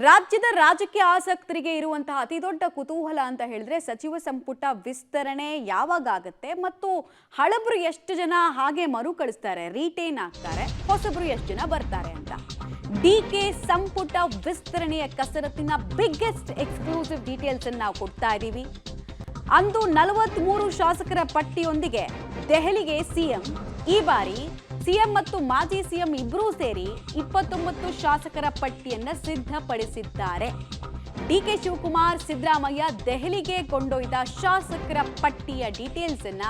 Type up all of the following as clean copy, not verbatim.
ರಾಜ್ಯದ ರಾಜಕೀಯ ಆಸಕ್ತರಿಗೆ ಇರುವಂತಹ ಅತಿ ದೊಡ್ಡ ಕುತೂಹಲ ಅಂತ ಹೇಳಿದ್ರೆ ಸಚಿವ ಸಂಪುಟ ವಿಸ್ತರಣೆ ಯಾವಾಗ ಆಗುತ್ತೆ ಮತ್ತು ಹಳಬರು ಎಷ್ಟು ಜನ ಹಾಗೆ ಮರುಕಳಿಸ್ತಾರೆ, ರೀಟೇನ್ ಆಗ್ತಾರೆ, ಹೊಸಬರು ಎಷ್ಟು ಜನ ಬರ್ತಾರೆ ಅಂತ. ಡಿಕೆ ಸಂಪುಟ ವಿಸ್ತರಣೆಯ ಕಸರತ್ತಿನ ಬಿಗ್ಗೆಸ್ಟ್ ಎಕ್ಸ್ಕ್ಲೂಸಿವ್ ಡೀಟೇಲ್ಸ್ ಅನ್ನು ನಾವು ಕೊಡ್ತಾ ಇದ್ದೀವಿ. ಅಂದು 43 ಶಾಸಕರ ಪಟ್ಟಿಯೊಂದಿಗೆ ದೆಹಲಿಗೆ ಸಿಎಂ. ಈ ಬಾರಿ ಸಿಎಂ ಮತ್ತು ಮಾಜಿ ಸಿಎಂ ಇಬ್ಬರೂ ಸೇರಿ 29 ಶಾಸಕರ ಪಟ್ಟಿಯನ್ನ ಸಿದ್ಧಪಡಿಸಿದ್ದಾರೆ. ಡಿಕೆ ಶಿವಕುಮಾರ್, ಸಿದ್ದರಾಮಯ್ಯ ದೆಹಲಿಗೆ ಕೊಂಡೊಯ್ದ ಶಾಸಕರ ಪಟ್ಟಿಯ ಡೀಟೇಲ್ಸ್ ಅನ್ನ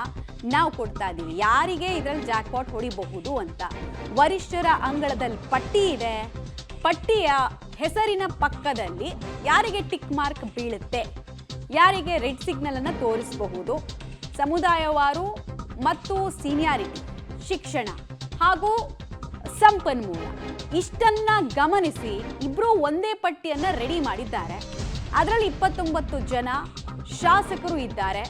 ನಾವು ಕೊಡ್ತಾ ಇದ್ದೀವಿ. ಯಾರಿಗೆ ಇದರಲ್ಲಿ ಜಾಕ್ಪಾಟ್ ಹೊಡಿಬಹುದು ಅಂತ. ವರಿಷ್ಠರ ಅಂಗಳದಲ್ಲಿ ಪಟ್ಟಿ ಇದೆ. ಪಟ್ಟಿಯ ಹೆಸರಿನ ಪಕ್ಕದಲ್ಲಿ ಯಾರಿಗೆ ಟಿಕ್ ಮಾರ್ಕ್ ಬೀಳುತ್ತೆ, ಯಾರಿಗೆ ರೆಡ್ ಸಿಗ್ನಲ್ ಅನ್ನು ತೋರಿಸಬಹುದು, ಸಮುದಾಯವಾರು ಮತ್ತು ಸೀನಿಯಾರಿಟಿ, ಶಿಕ್ಷಣ ಹಾಗೂ ಸಂಪನ್ಮೂಲ ಇಷ್ಟನ್ನ ಗಮನಿಸಿ ಇಬ್ರು ಒಂದೇ ಪಟ್ಟಿಯನ್ನ ರೆಡಿ ಮಾಡಿದ್ದಾರೆ. ಅದರಲ್ಲಿ 29 ಜನ ಶಾಸಕರು ಇದ್ದಾರೆ.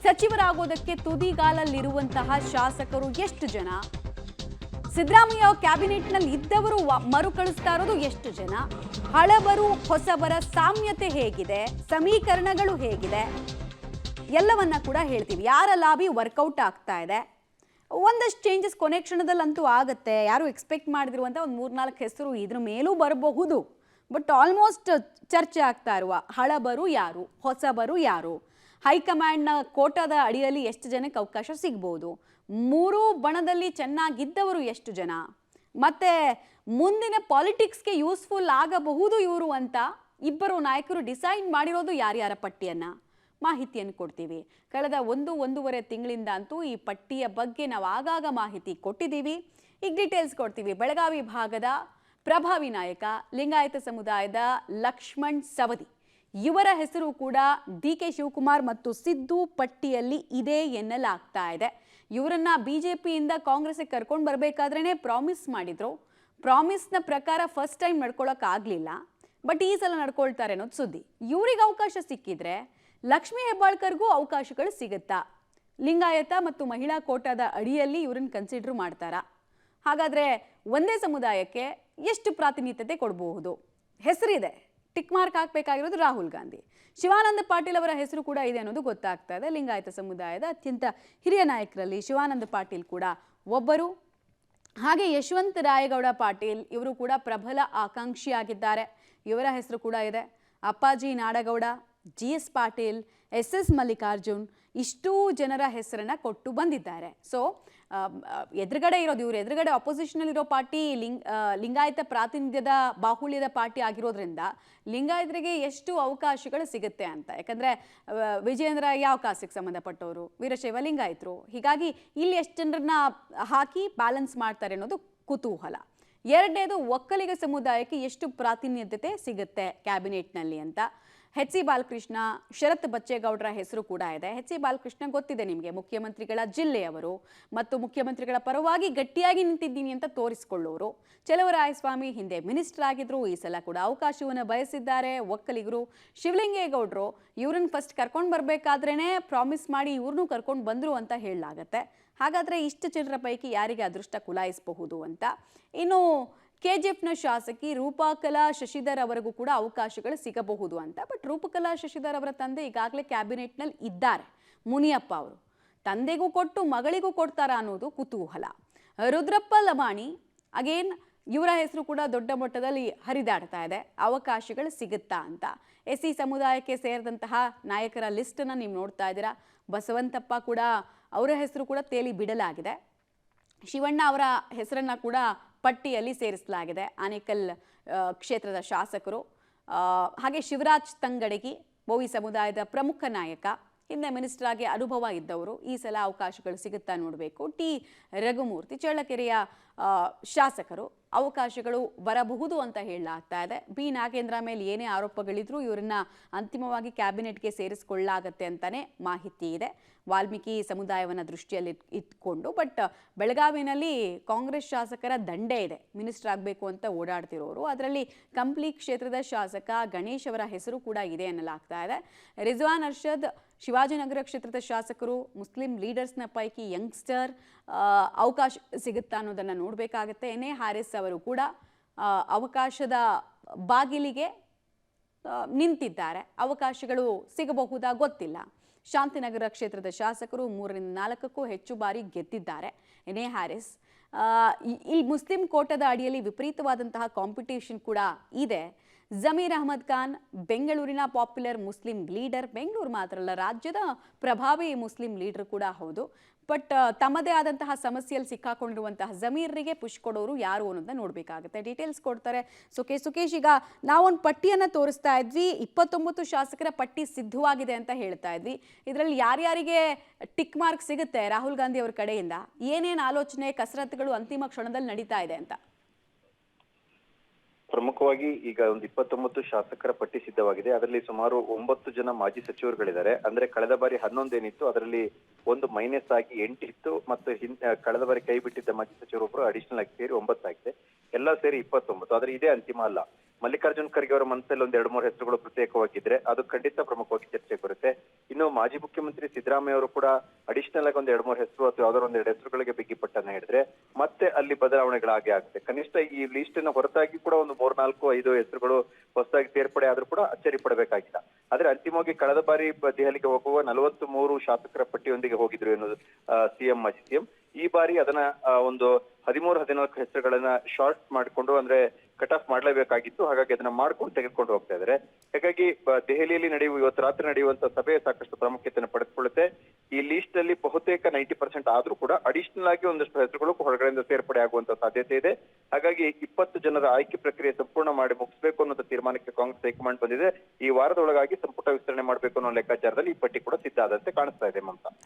ಸಚಿವರಾಗೋದಕ್ಕೆ ತುದಿಗಾಲಲ್ಲಿರುವಂತಹ ಶಾಸಕರು ಎಷ್ಟು ಜನ, ಸಿದ್ದರಾಮಯ್ಯ ಕ್ಯಾಬಿನೆಟ್ನಲ್ಲಿ ಇದ್ದವರು ಮರುಕಳಿಸ್ತಾ ಇರೋದು ಎಷ್ಟು ಜನ, ಹಳಬರು ಹೊಸಬರ ಸಾಮ್ಯತೆ ಹೇಗಿದೆ, ಸಮೀಕರಣಗಳು ಹೇಗಿದೆ, ಎಲ್ಲವನ್ನ ಕೂಡ ಹೇಳ್ತೀವಿ. ಯಾರ ಲಾಬಿ ವರ್ಕೌಟ್ ಆಗ್ತಾ ಇದೆ, ಒಂದಷ್ಟು ಚೇಂಜಸ್ ಕೊನೆ ಕ್ಷಣದಲ್ಲಂತೂ ಆಗುತ್ತೆ. ಯಾರು ಎಕ್ಸ್ಪೆಕ್ಟ್ ಮಾಡಿದಿರುವಂಥ ಒಂದು 3-4 ಹೆಸರು ಇದ್ರ ಮೇಲೂ ಬರಬಹುದು. ಬಟ್ ಆಲ್ಮೋಸ್ಟ್ ಚರ್ಚೆ ಆಗ್ತಾ ಇರುವ ಹಳಬರು ಯಾರು, ಹೊಸಬರು ಯಾರು, ಹೈಕಮಾಂಡ್ನ ಕೋಟಾದ ಅಡಿಯಲ್ಲಿ ಎಷ್ಟು ಜನಕ್ಕೆ ಅವಕಾಶ ಸಿಗ್ಬೋದು, ಮೂರೂ ಬಣದಲ್ಲಿ ಚೆನ್ನಾಗಿದ್ದವರು ಎಷ್ಟು ಜನ, ಮತ್ತೆ ಮುಂದಿನ ಪಾಲಿಟಿಕ್ಸ್ಗೆ ಯೂಸ್ಫುಲ್ ಆಗಬಹುದು ಇವರು ಅಂತ ಇಬ್ಬರು ನಾಯಕರು ಡಿಸೈಡ್ ಮಾಡಿರೋದು ಯಾರ್ಯಾರ ಪಟ್ಟಿಯನ್ನ ಮಾಹಿತಿಯನ್ನು ಕೊಡ್ತೀವಿ. ಕಳೆದ 1-1.5 ತಿಂಗಳಿಂದ ಅಂತೂ ಈ ಪಟ್ಟಿಯ ಬಗ್ಗೆ ನಾವು ಆಗಾಗ ಮಾಹಿತಿ ಕೊಟ್ಟಿದ್ದೀವಿ. ಈಗ ಡೀಟೇಲ್ಸ್ ಕೊಡ್ತೀವಿ. ಬೆಳಗಾವಿ ಭಾಗದ ಪ್ರಭಾವಿ ನಾಯಕ, ಲಿಂಗಾಯತ ಸಮುದಾಯದ ಲಕ್ಷ್ಮಣ್ ಸವದಿ, ಇವರ ಹೆಸರು ಕೂಡ ಡಿಕೆ ಶಿವಕುಮಾರ್ ಮತ್ತು ಸಿದ್ದು ಪಟ್ಟಿಯಲ್ಲಿ ಇದೆ ಎನ್ನಲಾಗ್ತಾ ಇದೆ. ಇವರನ್ನ ಬಿಜೆಪಿಯಿಂದ ಕಾಂಗ್ರೆಸ್ಗೆ ಕರ್ಕೊಂಡು ಬರಬೇಕಾದ್ರೇ ಪ್ರಾಮಿಸ್ ಮಾಡಿದ್ರು. ಪ್ರಾಮಿಸ್ನ ಪ್ರಕಾರ ಫಸ್ಟ್ ಟೈಮ್ ನಡ್ಕೊಳ್ಳೋಕೆ ಆಗಲಿಲ್ಲ. ಬಟ್ ಈ ಸಲ ನಡ್ಕೊಳ್ತಾರೆ ಅನ್ನೋದು ಸುದ್ದಿ. ಇವ್ರಿಗೆ ಅವಕಾಶ ಸಿಕ್ಕಿದ್ರೆ ಲಕ್ಷ್ಮೀ ಹೆಬ್ಬಾಳ್ಕರ್ಗೂ ಅವಕಾಶಗಳು ಸಿಗುತ್ತಾ? ಲಿಂಗಾಯತ ಮತ್ತು ಮಹಿಳಾ ಕೋಟಾದ ಅಡಿಯಲ್ಲಿ ಇವ್ರನ್ನ ಕನ್ಸಿಡರ್ ಮಾಡ್ತಾರಾ? ಹಾಗಾದ್ರೆ ಒಂದೇ ಸಮುದಾಯಕ್ಕೆ ಎಷ್ಟು ಪ್ರಾತಿನಿಧ್ಯತೆ ಕೊಡಬಹುದು? ಹೆಸರಿದೆ, ಟಿಕ್ ಮಾರ್ಕ್ ಹಾಕಬೇಕಾಗಿರೋದು ರಾಹುಲ್ ಗಾಂಧಿ. ಶಿವಾನಂದ ಪಾಟೀಲ್ ಅವರ ಹೆಸರು ಕೂಡ ಇದೆ ಅನ್ನೋದು ಗೊತ್ತಾಗ್ತಾ ಇದೆ. ಲಿಂಗಾಯತ ಸಮುದಾಯದ ಅತ್ಯಂತ ಹಿರಿಯ ನಾಯಕರಲ್ಲಿ ಶಿವಾನಂದ ಪಾಟೀಲ್ ಕೂಡ ಒಬ್ಬರು. ಹಾಗೆ ಯಶವಂತ ರಾಯಗೌಡ ಪಾಟೀಲ್ ಇವರು ಕೂಡ ಪ್ರಬಲ ಆಕಾಂಕ್ಷಿಯಾಗಿದ್ದಾರೆ. ಇವರ ಹೆಸರು ಕೂಡ ಇದೆ. ಅಪ್ಪಾಜಿ ನಾಡಗೌಡ, GS ಪಾಟೀಲ್, SS ಮಲ್ಲಿಕಾರ್ಜುನ್, ಇಷ್ಟೂ ಜನರ ಹೆಸರನ್ನ ಕೊಟ್ಟು ಬಂದಿದ್ದಾರೆ. ಸೊ ಎದುರುಗಡೆ ಇರೋದು, ಇವರು ಎದುರುಗಡೆ ಅಪೋಸಿಷನ್ ಇರೋ ಪಾರ್ಟಿ ಲಿಂಗಾಯತ ಪ್ರಾತಿನಿಧ್ಯದ ಬಾಹುಳ್ಯದ ಪಾರ್ಟಿ ಆಗಿರೋದ್ರಿಂದ ಲಿಂಗಾಯತರಿಗೆ ಎಷ್ಟು ಅವಕಾಶಗಳು ಸಿಗುತ್ತೆ ಅಂತ. ಯಾಕಂದ್ರೆ ವಿಜೇಂದ್ರ ಯಾವ ಕಾಸಿಗೆ ಸಂಬಂಧಪಟ್ಟವರು, ವೀರಶೈವ ಲಿಂಗಾಯತರು. ಹೀಗಾಗಿ ಇಲ್ಲಿ ಎಷ್ಟು ಜನರನ್ನ ಹಾಕಿ ಬ್ಯಾಲೆನ್ಸ್ ಮಾಡ್ತಾರೆ ಅನ್ನೋದು ಕುತೂಹಲ. ಎರಡನೇದು, ಒಕ್ಕಲಿಗ ಸಮುದಾಯಕ್ಕೆ ಎಷ್ಟು ಪ್ರಾತಿನಿಧ್ಯತೆ ಸಿಗುತ್ತೆ ಕ್ಯಾಬಿನೆಟ್ನಲ್ಲಿ ಅಂತ. HC ಬಾಲಕೃಷ್ಣ, ಶರತ್ ಬಚ್ಚೇಗೌಡರ ಹೆಸರು ಕೂಡ ಇದೆ. HC ಬಾಲಕೃಷ್ಣ ಗೊತ್ತಿದೆ ನಿಮಗೆ, ಮುಖ್ಯಮಂತ್ರಿಗಳ ಜಿಲ್ಲೆಯವರು ಮತ್ತು ಮುಖ್ಯಮಂತ್ರಿಗಳ ಪರವಾಗಿ ಗಟ್ಟಿಯಾಗಿ ನಿಂತಿದ್ದೀನಿ ಅಂತ ತೋರಿಸಿಕೊಳ್ಳೋರು. ಚಲುವರಾಯಸ್ವಾಮಿ ಹಿಂದೆ ಮಿನಿಸ್ಟರ್ ಆಗಿದ್ರು, ಈ ಸಲ ಕೂಡ ಅವಕಾಶವನ್ನು ಬಯಸಿದ್ದಾರೆ ಒಕ್ಕಲಿಗರು. ಶಿವಲಿಂಗೇಗೌಡರು ಇವ್ರನ್ನ ಫಸ್ಟ್ ಕರ್ಕೊಂಡು ಬರಬೇಕಾದ್ರೇ ಪ್ರಾಮಿಸ್ ಮಾಡಿ ಇವ್ರನ್ನೂ ಕರ್ಕೊಂಡು ಬಂದರು ಅಂತ ಹೇಳಲಾಗತ್ತೆ. ಹಾಗಾದರೆ ಇಷ್ಟು ಜನರ ಪೈಕಿ ಯಾರಿಗೆ ಅದೃಷ್ಟ ಕುಲಾಯಿಸಬಹುದು ಅಂತ. ಇನ್ನು KGFನ ಶಾಸಕಿ ರೂಪಕಲಾ ಶಶಿಧರ್ ಅವರಿಗೂ ಕೂಡ ಅವಕಾಶಗಳು ಸಿಗಬಹುದು ಅಂತ. ಬಟ್ ರೂಪಕಲಾ ಶಶಿಧರ್ ಅವರ ತಂದೆ ಈಗಾಗಲೇ ಕ್ಯಾಬಿನೆಟ್ನಲ್ಲಿ ಇದ್ದಾರೆ, ಮುನಿಯಪ್ಪ ಅವರು. ತಂದೆಗೂ ಕೊಟ್ಟು ಮಗಳಿಗೂ ಕೊಡ್ತಾರಾ ಅನ್ನೋದು ಕುತೂಹಲ. ರುದ್ರಪ್ಪ ಲಮಾಣಿ, ಅಗೇನ್ ಇವರ ಹೆಸರು ಕೂಡ ದೊಡ್ಡ ಮಟ್ಟದಲ್ಲಿ ಹರಿದಾಡ್ತಾ ಇದೆ. ಅವಕಾಶಗಳು ಸಿಗುತ್ತಾ ಅಂತ. SC ಸಮುದಾಯಕ್ಕೆ ಸೇರಿದಂತಹ ನಾಯಕರ ಲಿಸ್ಟನ್ನು ನೀವು ನೋಡ್ತಾ ಇದ್ದೀರಾ. ಬಸವಂತಪ್ಪ ಕೂಡ, ಅವರ ಹೆಸರು ಕೂಡ ತೇಲಿ ಬಿಡಲಾಗಿದೆ. ಶಿವಣ್ಣ ಅವರ ಹೆಸರನ್ನ ಕೂಡ ಪಟ್ಟಿಯಲ್ಲಿ ಸೇರಿಸಲಾಗಿದೆ. ಆನೇಕಲ್ ಕ್ಷೇತ್ರದ ಶಾಸಕರು. ಹಾಗೆ ಶಿವರಾಜ್ ತಂಗಡಗಿ, ಬೋವಿ ಸಮುದಾಯದ ಪ್ರಮುಖ ನಾಯಕ, ಹಿಂದೆ ಮಿನಿಸ್ಟರ್ ಆಗಿ ಅನುಭವ ಇದ್ದವರು. ಈ ಸಲ ಅವಕಾಶಗಳು ಸಿಗುತ್ತಾ ನೋಡಬೇಕು. T ರಘುಮೂರ್ತಿ, ಚಳ್ಳಕೆರೆಯ ಶಾಸಕರು, ಅವಕಾಶಗಳು ಬರಬಹುದು ಅಂತ ಹೇಳಲಾಗ್ತಾ ಇದೆ. B ನಾಗೇಂದ್ರ ಮೇಲೆ ಏನೇ ಆರೋಪಗಳಿದ್ರೂ ಇವರನ್ನ ಅಂತಿಮವಾಗಿ ಕ್ಯಾಬಿನೆಟ್ಗೆ ಸೇರಿಸಿಕೊಳ್ಳಲಾಗತ್ತೆ ಅಂತಾನೆ ಮಾಹಿತಿ ಇದೆ, ವಾಲ್ಮೀಕಿ ಸಮುದಾಯವನ್ನು ದೃಷ್ಟಿಯಲ್ಲಿ ಇಟ್ಕೊಂಡು. ಬಟ್ ಬೆಳಗಾವಿನಲ್ಲಿ ಕಾಂಗ್ರೆಸ್ ಶಾಸಕರ ದಂಡೆ ಇದೆ, ಮಿನಿಸ್ಟರ್ ಆಗಬೇಕು ಅಂತ ಓಡಾಡ್ತಿರೋರು. ಅದರಲ್ಲಿ ಕಂಪ್ಲಿ ಕ್ಷೇತ್ರದ ಶಾಸಕ ಗಣೇಶ್ ಅವರ ಹೆಸರು ಕೂಡ ಇದೆ ಎನ್ನಲಾಗ್ತಾ ಇದೆ. ರಿಜ್ವಾನ್ ಅರ್ಷದ್, ಶಿವಾಜಿನಗರ ಕ್ಷೇತ್ರದ ಶಾಸಕರು, ಮುಸ್ಲಿಂ ಲೀಡರ್ಸ್ನ ಪೈಕಿ ಯಂಗ್ಸ್ಟರ್, ಅವಕಾಶ ಸಿಗುತ್ತಾ ಅನ್ನೋದನ್ನು ನೋಡಬೇಕಾಗತ್ತೆ. NA ಹ್ಯಾರಿಸ್ ಅವರು ಕೂಡ ಅವಕಾಶದ ಬಾಗಿಲಿಗೆ ನಿಂತಿದ್ದಾರೆ. ಅವಕಾಶಗಳು ಸಿಗಬಹುದಾ ಗೊತ್ತಿಲ್ಲ. ಶಾಂತಿನಗರ ಕ್ಷೇತ್ರದ ಶಾಸಕರು 3-4ಕ್ಕೂ ಹೆಚ್ಚು ಬಾರಿ ಗೆದ್ದಿದ್ದಾರೆ. ಎನೇ ಹ್ಯಾರಿಸ್ ಇಲ್ಲಿ ಮುಸ್ಲಿಂ ಕೋಟಾದ ಅಡಿಯಲ್ಲಿ ವಿಪರೀತವಾದಂತಹ ಕಾಂಪಿಟೇಷನ್ ಕೂಡ ಇದೆ. ಜಮೀರ್ ಅಹಮದ್ ಖಾನ್ ಬೆಂಗಳೂರಿನ ಪಾಪ್ಯುಲರ್ ಮುಸ್ಲಿಂ ಲೀಡರ್, ಬೆಂಗಳೂರು ಮಾತ್ರ ಅಲ್ಲ ರಾಜ್ಯದ ಪ್ರಭಾವಿ ಮುಸ್ಲಿಂ ಲೀಡರ್ ಕೂಡ ಹೌದು. ಬಟ್ ತಮ್ಮದೇ ಆದಂತಹ ಸಮಸ್ಯೆಯಲ್ಲಿ ಸಿಕ್ಕಾಕೊಂಡಿರುವಂತಹ ಜಮೀರ್ರಿಗೆ ಪುಷ್ ಕೊಡೋರು ಯಾರು ಅನ್ನೋದನ್ನ ನೋಡಬೇಕಾಗುತ್ತೆ. ಡೀಟೇಲ್ಸ್ ಕೊಡ್ತಾರೆ ಸುಕೇಶ್. ಈಗ ನಾವೊಂದು ಪಟ್ಟಿಯನ್ನು ತೋರಿಸ್ತಾ ಇದ್ವಿ, 29 ಶಾಸಕರ ಪಟ್ಟಿ ಸಿದ್ಧವಾಗಿದೆ ಅಂತ ಹೇಳ್ತಾ ಇದ್ವಿ. ಇದರಲ್ಲಿ ಯಾರ್ಯಾರಿಗೆ ಟಿಕ್ ಮಾರ್ಕ್ ಸಿಗುತ್ತೆ ರಾಹುಲ್ ಗಾಂಧಿ ಅವರ ಕಡೆಯಿಂದ, ಏನೇನು ಆಲೋಚನೆ ಕಸರತ್ತುಗಳು ಅಂತಿಮ ಕ್ಷಣದಲ್ಲಿ ನಡೀತಾ ಇದೆ ಅಂತ? ಪ್ರಮುಖವಾಗಿ ಈಗ ಒಂದು 29 ಶಾಸಕರ ಪಟ್ಟಿ ಸಿದ್ಧವಾಗಿದೆ. ಅದರಲ್ಲಿ ಸುಮಾರು 9 ಜನ ಮಾಜಿ ಸಚಿವರುಗಳಿದ್ದಾರೆ. ಅಂದ್ರೆ ಕಳೆದ ಬಾರಿ 11 ಏನಿತ್ತು ಅದರಲ್ಲಿ ಒಂದು ಮೈನಸ್ ಆಗಿ 8 ಇತ್ತು, ಮತ್ತು ಕಳೆದ ಬಾರಿ ಕೈ ಬಿಟ್ಟಿದ್ದ ಮಾಜಿ ಸಚಿವರೊಬ್ಬರು ಅಡಿಷನಲ್ ಆಗಿ ಸೇರಿ 9 ಆಗಿದೆ. ಎಲ್ಲ ಸೇರಿ 29. ಆದ್ರೆ ಇದೇ ಅಂತಿಮ ಅಲ್ಲ. ಮಲ್ಲಿಕಾರ್ಜುನ್ ಖರ್ಗೆ ಅವರ ಮನಸ್ಸಲ್ಲಿ ಒಂದು 2-3 ಹೆಸರುಗಳು ಪ್ರತ್ಯೇಕವಾಗಿದ್ರೆ ಅದು ಖಂಡಿತ ಪ್ರಮುಖವಾಗಿ ಚರ್ಚೆಗೆ ಬರುತ್ತೆ. ಇನ್ನು ಮಾಜಿ ಮುಖ್ಯಮಂತ್ರಿ ಸಿದ್ದರಾಮಯ್ಯ ಅವರು ಕೂಡ ಅಡಿಷನಲ್ ಆಗಿ ಒಂದು 2-3 ಹೆಸರು ಅಥವಾ ಯಾವ್ದಾದ್ರು 1-2 ಹೆಸರುಗಳಿಗೆ ಬಿಗಿ ಪಟ್ಟನ್ನ ಹಿಡಿದ್ರೆ ಮತ್ತೆ ಅಲ್ಲಿ ಬದಲಾವಣೆಗಳಾಗೇ ಆಗುತ್ತೆ. ಕನಿಷ್ಠ ಈ ಲಿಸ್ಟ್ ನ ಹೊರತಾಗಿ ಕೂಡ ಒಂದು 3-4-5 ಹೆಸರುಗಳು ಹೊಸದಾಗಿ ಸೇರ್ಪಡೆ ಆದ್ರೂ ಕೂಡ ಅಚ್ಚರಿ ಪಡಬೇಕಾಗಿಲ್ಲ. ಆದ್ರೆ ಅಂತಿಮವಾಗಿ ಕಳೆದ ಬಾರಿ ದೆಹಲಿಗೆ ಹೋಗುವ 43 ಶಾಸಕರ ಪಟ್ಟಿಯೊಂದಿಗೆ ಹೋಗಿದ್ರು ಎನ್ನುವುದು ಸಿಎಂ ಮಾಜಿ ಸಿಎಂ. ಈ ಬಾರಿ ಅದನ್ನ ಒಂದು 13-14 ಹೆಸರುಗಳನ್ನ ಶಾರ್ಟ್ ಮಾಡಿಕೊಂಡು, ಅಂದ್ರೆ ಕಟ್ ಆಫ್ ಮಾಡಲೇಬೇಕಾಗಿತ್ತು. ಹಾಗಾಗಿ ಅದನ್ನ ಮಾಡ್ಕೊಂಡು ತೆಗೆದುಕೊಂಡು ಹೋಗ್ತಾ ಇದ್ದಾರೆ. ಹಾಗಾಗಿ ದೆಹಲಿಯಲ್ಲಿ ಇವತ್ತು ರಾತ್ರಿ ನಡೆಯುವಂತ ಸಭೆ ಸಾಕಷ್ಟು ಪ್ರಾಮುಖ್ಯತೆಯನ್ನು ಪಡೆದುಕೊಳ್ಳುತ್ತೆ. ಈ ಲಿಸ್ಟ್ ಅಲ್ಲಿ ಬಹುತೇಕ 90% ಆದ್ರೂ ಕೂಡ ಅಡಿಷನಲ್ ಆಗಿ ಒಂದಷ್ಟು ಹೆಸರುಗಳು ಹೊರಗಡೆಯಿಂದ ಸೇರ್ಪಡೆ ಆಗುವಂತ ಸಾಧ್ಯತೆ ಇದೆ. ಹಾಗಾಗಿ 20 ಜನರ ಆಯ್ಕೆ ಪ್ರಕ್ರಿಯೆ ಸಂಪೂರ್ಣ ಮಾಡಿ ಮುಗಿಸಬೇಕು ಅನ್ನೋ ತೀರ್ಮಾನಕ್ಕೆ ಕಾಂಗ್ರೆಸ್ ಹೈಕಮಾಂಡ್ ಬಂದಿದೆ. ಈ ವಾರದೊಳಗಾಗಿ ಸಂಪುಟ ವಿಸ್ತರಣೆ ಮಾಡಬೇಕು ಅನ್ನೋ ಲೆಕ್ಕಾಚಾರದಲ್ಲಿ ಈ ಪಟ್ಟಿ ಕೂಡ ಸಿದ್ಧ ಆದಂತೆ ಕಾಣಿಸ್ತಾ ಇದೆ ಮಮತಾ.